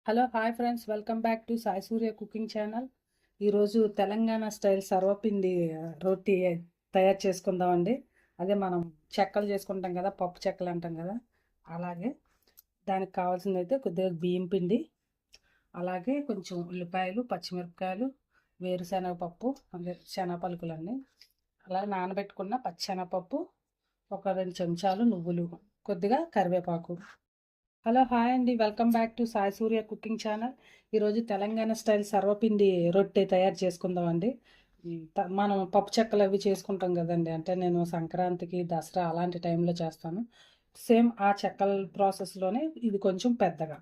Hello hi friends, welcome back to Sai Surya cooking channel. ఈరోజు Telangana style సర్వపిండి రొట్టి తయారు చేసుకుందామండి. అదే మనం చెక్కలు చేసుకుంటాం కదా, పప్పు చెక్కలు అంటాం కదా, అలాగే దానికి కావాల్సింది అయితే కొద్దిగా బియ్యం పిండి, అలాగే కొంచెం ఉల్లిపాయలు, పచ్చిమిరపకాయలు, వేరుశనగపప్పు, అదే శనగపలుకులన్నీ, అలాగే నానబెట్టుకున్న పచ్చెనగపప్పు, ఒక 2 చెంచాలు నువ్వులు, కొద్దిగా కరివేపాకు. హలో హాయ్ అండి, welcome back to Sai Surya cooking channel. ఈరోజు తెలంగాణ స్టైల్ సర్వపిండి రొట్టె తయారు చేసుకుందామండి. మనం పప్పు చెక్కలు అవి చేసుకుంటాం కదండి, అంటే నేను సంక్రాంతికి, దసరా అలాంటి టైంలో చేస్తాను. సేమ్ ఆ చెక్కల ప్రాసెస్లోనే ఇది కొంచెం పెద్దగా.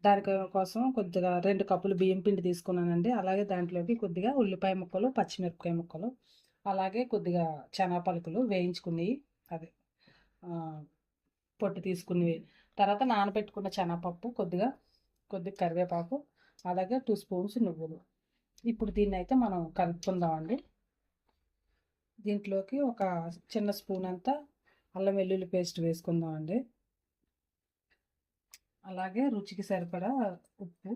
దాని కోసం కొద్దిగా 2 కప్పులు బియ్యం పిండి తీసుకున్నానండి. అలాగే దాంట్లోకి కొద్దిగా ఉల్లిపాయ ముక్కలు, పచ్చిమిరపకాయ ముక్కలు, అలాగే కొద్దిగా శనగ పలుకులు వేయించుకుని, అదే పొట్టు తీసుకుని, తర్వాత నానబెట్టుకున్న శనగపప్పు, కొద్దిగా కరివేపాకు, అలాగే 2 స్పూన్స్ నువ్వులు. ఇప్పుడు దీన్ని అయితే మనం కలుపుకుందామండి. దీంట్లోకి ఒక చిన్న స్పూన్ అంతా అల్లం వెల్లుల్లి పేస్ట్ వేసుకుందామండి. అలాగే రుచికి సరిపడా ఉప్పు,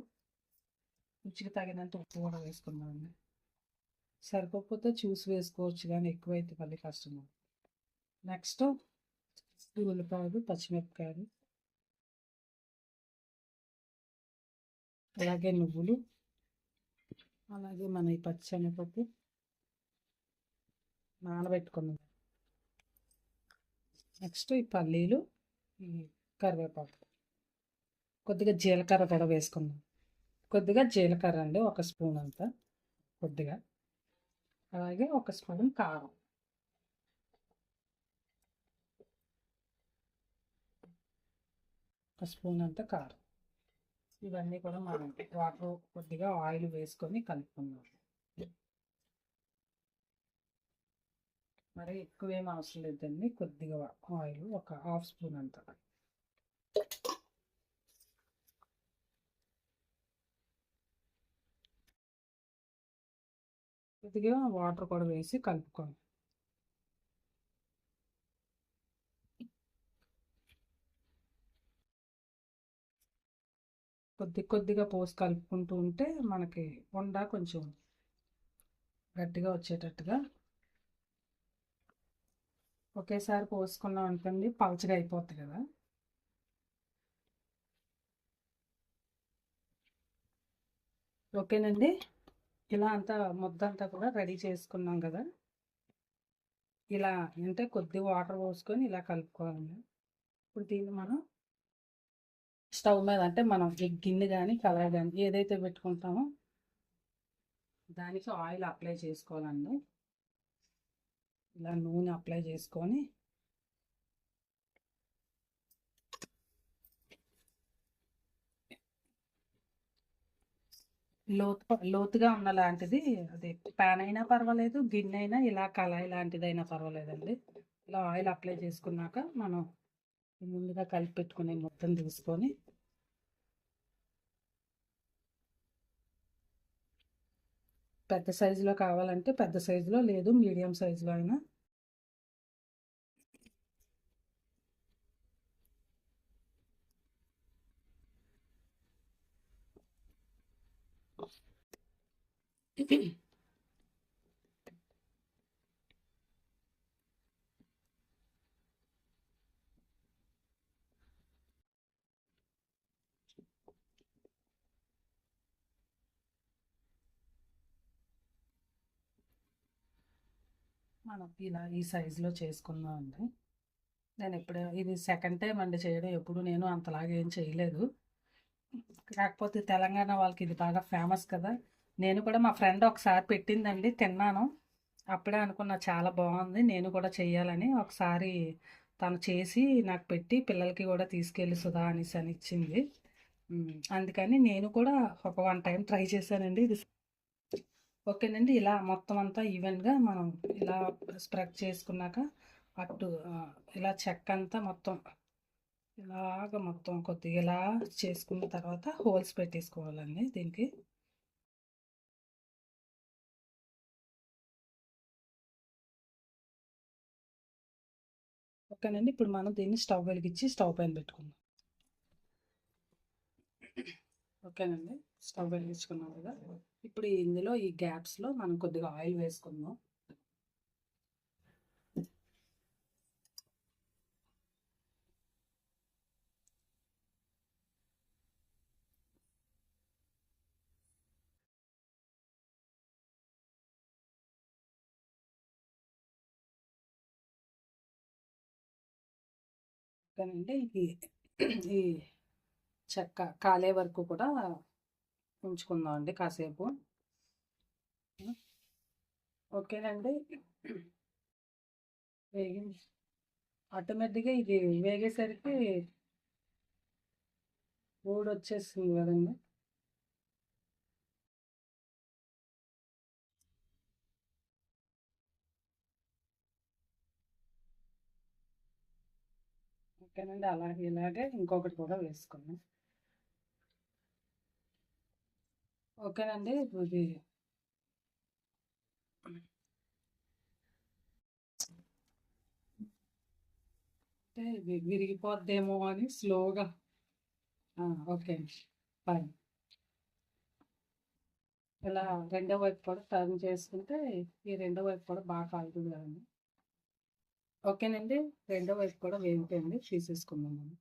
రుచికి తగినంత ఉప్పు కూడా వేసుకుందామండి. సరిపోతే చూసి వేసుకోవచ్చు, కానీ ఎక్కువైతే మళ్ళీ కష్టం. నెక్స్ట్ ఉల్లిపాయలు, పచ్చిమిరపకాయలు, అలాగే నువ్వులు, అలాగే మన ఈ పచ్చెనగపప్పు నానబెట్టుకున్నాం. నెక్స్ట్ ఈ పల్లీలు, ఈ కరివేపాకు, కొద్దిగా జీలకర్ర కూడా వేసుకున్నాం. కొద్దిగా జీలకర్ర అండి, 1 స్పూన్ అంతా, కొద్దిగా. అలాగే 1 స్పూన్ కారం, 1 స్పూన్ అంతా కారం. ఇవన్నీ కూడా మనం వాటర్, కొద్దిగా ఆయిల్ వేసుకొని కలుపుకుందాం. మరి ఎక్కువేం అవసరం లేదండి, కొద్దిగా ఆయిల్, ఒక 1/2 స్పూన్ అంతా. కొద్దిగా వాటర్ కూడా వేసి కలుపుకోండి. కొద్దిగా పోసి కలుపుకుంటూ ఉంటే మనకి వండ కొంచెం గట్టిగా వచ్చేటట్టుగా. ఒకేసారి పోసుకున్నాం అనుకోండి, పలచగా అయిపోతుంది కదా. ఓకేనండి, ఇలా అంతా ముద్దంతా కూడా రెడీ చేసుకున్నాం కదా. ఇలా అంటే కొద్ది వాటర్ పోసుకొని ఇలా కలుపుకోవాలండి. ఇప్పుడు దీన్ని మనం స్టవ్ మీద, అంటే మనం గిన్నె కానీ కళాయి కానీ ఏదైతే పెట్టుకుంటామో దానికి ఆయిల్ అప్లై చేసుకోవాలండి. ఇలా నూనె అప్లై చేసుకొని లోతుగా ఉన్న లాంటిది, అది ప్యాన్ అయినా పర్వాలేదు, గిన్నె అయినా, ఇలా కళాయి లాంటిదైనా పర్వాలేదండి. ఇలా ఆయిల్ అప్లై చేసుకున్నాక మనం ముందుగా కలిపి పెట్టుకునే మొత్తం తీసుకొని, పెద్ద సైజులో కావాలంటే పెద్ద సైజులో, లేదు మీడియం సైజులో అయినా మనం ఇలా ఈ సైజులో చేసుకుందాం అండి. నేను ఎప్పుడు ఇది సెకండ్ టైం అండి చేయడం, ఎప్పుడు నేను అంతలాగా ఏం చేయలేదు. కాకపోతే తెలంగాణ వాళ్ళకి ఇది బాగా ఫేమస్ కదా. నేను కూడా, మా ఫ్రెండ్ ఒకసారి పెట్టిందండి, తిన్నాను. అప్పుడే అనుకున్నా చాలా బాగుంది, నేను కూడా చెయ్యాలని. ఒకసారి తను చేసి నాకు పెట్టి పిల్లలకి కూడా తీసుకెళ్ళి సుధా అనేసి అని ఇచ్చింది. అందుకని నేను కూడా ఒక 1 టైం ట్రై చేశానండి. ఇది ఓకేనండి. ఇలా మొత్తం అంతా ఈవెన్గా మనం ఇలా స్ప్రెడ్ చేసుకున్నాక, అటు ఇలా చెక్క అంతా మొత్తం ఇలాగ మొత్తం కొద్దిగా ఇలా చేసుకున్న తర్వాత హోల్స్ పెట్టేసుకోవాలండి దీనికి. ఓకేనండి, ఇప్పుడు మనం దీన్ని స్టవ్ వెలిగించి స్టవ్ పైన పెట్టుకుందాం. ఓకేనండి, స్టవ్ వెలిగించుకున్నాం కదా. ఇప్పుడు ఇందులో ఈ గ్యాప్స్లో మనం కొద్దిగా ఆయిల్ వేసుకుందాం. ఓకేనండి, ఈ చెక్క కాలే వరకు కూడా ఉంచుకుందాం అండి కాసేపు. ఓకేనండి, వేగి ఆటోమేటిక్గా ఇది వేగేసరికి వచ్చేస్తుంది కదండి. ఓకేనండి, ఇలాగే ఇంకొకటి కూడా వేసుకున్నాం. ఓకేనండి, ఇది అంటే విరిగిపోద్దేమో అని స్లోగా. Okay, bye. ఇలా రెండో వైపు కూడా టర్న్ చేసుకుంటే ఈ రెండో వైపు కూడా బాగా కాలుతుంది కదండి. ఓకేనండి, రెండో వైపు కూడా వేగిపోయింది, తీసేసుకుందాం మనం.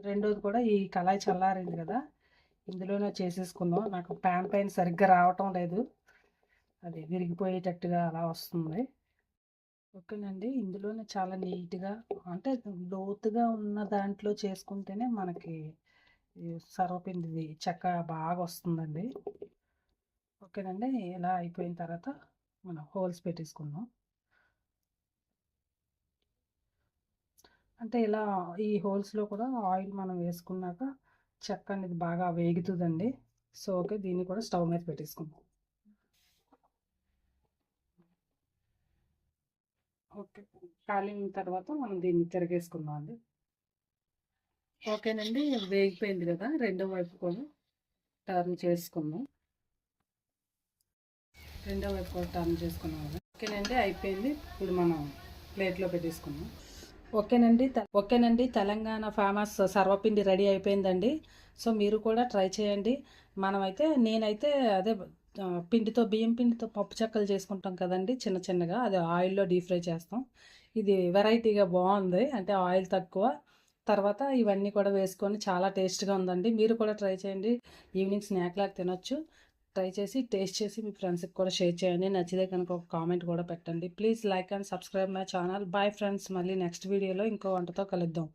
రెండోది కూడా ఈ కళాయి చల్లారింది కదా, ఇందులోనే చేసేసుకుందాం. నాకు ప్యాన్ పైన సరిగ్గా రావటం లేదు, అది విరిగిపోయేటట్టుగా అలా వస్తుంది. ఓకేనండి, ఇందులోనే చాలా నీట్గా, అంటే లోతుగా ఉన్న దాంట్లో చేసుకుంటేనే మనకి సర్వపిండి చెక్క బాగా వస్తుందండి. ఓకేనండి, ఇలా అయిపోయిన తర్వాత మనం హోల్స్ పెట్టేసుకుందాం. అంటే ఇలా ఈ హోల్స్లో కూడా ఆయిల్ మనం వేసుకున్నాక చెక్క అనేది బాగా వేగుతుందండి. సో ఓకే, దీన్ని కూడా స్టవ్ మీద పెట్టేసుకుందాం. ఓకే, కాలిన తర్వాత మనం దీన్ని తిరగేసుకుందాం అండి. ఓకేనండి, వేగిపోయింది కదా, రెండో వైపు కూడా టర్న్ చేసుకుందాం. రెండో వైపు కూడా టర్న్ చేసుకున్నాం కదా. ఓకేనండి, అయిపోయింది. ఇప్పుడు మనం ప్లేట్లో పెట్టేసుకుందాం. ఓకేనండి, తెలంగాణ ఫేమస్ సర్వపిండి రెడీ అయిపోయిందండి. సో మీరు కూడా ట్రై చేయండి. నేనైతే అదే పిండితో, బియ్యం పిండితో పప్పు చెక్కలు చేసుకుంటాం కదండి, చిన్న చిన్నగా, అది ఆయిల్లో డీప్ ఫ్రై చేస్తాం. ఇది వెరైటీగా బాగుంది, అంటే ఆయిల్ తక్కువ, తర్వాత ఇవన్నీ కూడా వేసుకొని చాలా టేస్ట్గా ఉందండి. మీరు కూడా ట్రై చేయండి, ఈవినింగ్ స్నాక్ లాగా తినొచ్చు. ట్రై చేసి టేస్ట్ చేసి మీ ఫ్రెండ్స్కి కూడా షేర్ చేయండి. నచ్చితే కనుక ఒక కామెంట్ కూడా పెట్టండి. Please like and subscribe my channel. Bye friends, మళ్ళీ నెక్స్ట్ వీడియోలో ఇంకో వంటతో కలుద్దాం.